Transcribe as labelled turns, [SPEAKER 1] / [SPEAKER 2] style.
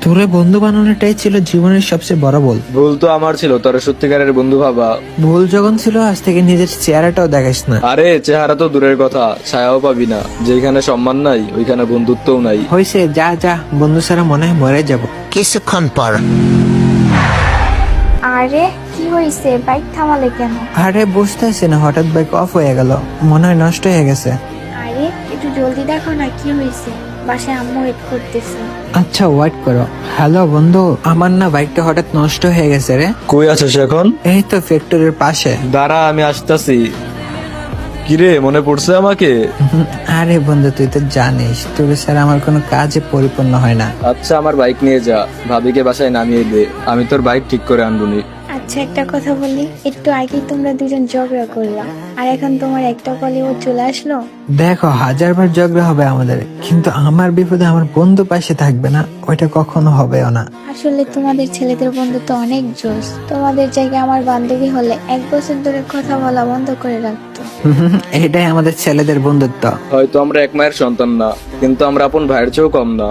[SPEAKER 1] তোরে বন্ধু বানানোটাই ছিল জীবনের সবচেয়ে বড় ভুল।
[SPEAKER 2] ভুল তো আমার ছিল, তোর সত্যিকারের বন্ধু ভাবা।
[SPEAKER 1] ভুল যখন ছিল আজ থেকে নিজের চেহারাটাও দেখাস না।
[SPEAKER 2] আরে চেহারা তো দূরের কথা, ছায়াও পাবি না। যেখানে সম্মান নাই ওইখানে বন্ধুত্বও নাই।
[SPEAKER 1] হয়েছে, যা যা, বন্ধু ছাড়া মনে হয় মরে যাব।
[SPEAKER 3] কিছুক্ষণ পর
[SPEAKER 4] আরে কি হয়েছে, বাইক থামালে কেন?
[SPEAKER 1] আরে বুঝতেছি না, হঠাৎ বাইক অফ হয়ে গেল, মনে হয় নষ্ট হয়ে গেছে।
[SPEAKER 4] আরে একটু জলদি দেখো না কি হয়েছে, বাসায় আম্মু ওয়েট করতেছে।
[SPEAKER 1] আচ্ছা ওয়েট করো। হ্যালো বন্ধু, আমার না বাইকটা হঠাৎ নষ্ট হয়ে গেছে রে।
[SPEAKER 2] কই আছিস এখন?
[SPEAKER 1] এই তো ফ্যাক্টরির পাশে।
[SPEAKER 2] দাঁড়া আমি আসতেছি। কিরে মনে পড়ছে আমাকে?
[SPEAKER 1] আরে বন্ধু তুই তো জানিস তোর স্যার আমার কোনো কাজে পরিপূর্ণ হয় না।
[SPEAKER 2] আচ্ছা আমার বাইক নিয়ে যা, ভাবিকে বাসায় নামিয়ে দে, আমি তোর বাইক ঠিক করে আনবনি।
[SPEAKER 4] আচ্ছা একটা কথা বলি, একটু আগেই তোমরা দুজন ঝগড়া করলাম, আর এখন তোমার একটা কলে ও চলে আসলো।
[SPEAKER 1] দেখো, হাজারবার ঝগড়া হবে আমাদের, কিন্তু আমার বিপদে আমার বন্ধু পাশে থাকবে না, ওইটা কখনো হবেও না।
[SPEAKER 4] আসলে তোমাদের ছেলেদের বন্ধুত্ব অনেক জোস। তোমাদের জায়গায় আমার বান্ধবী হলে 1 বছর ধরে কথা বলা বন্ধ করে রাখতো।
[SPEAKER 1] এটাই আমাদের ছেলেদের বন্ধুত্ব।
[SPEAKER 2] হয়তো আমরা এক মায়ের সন্তান না, কিন্তু আমরা আপন ভাইয়ের চেয়েও কম না।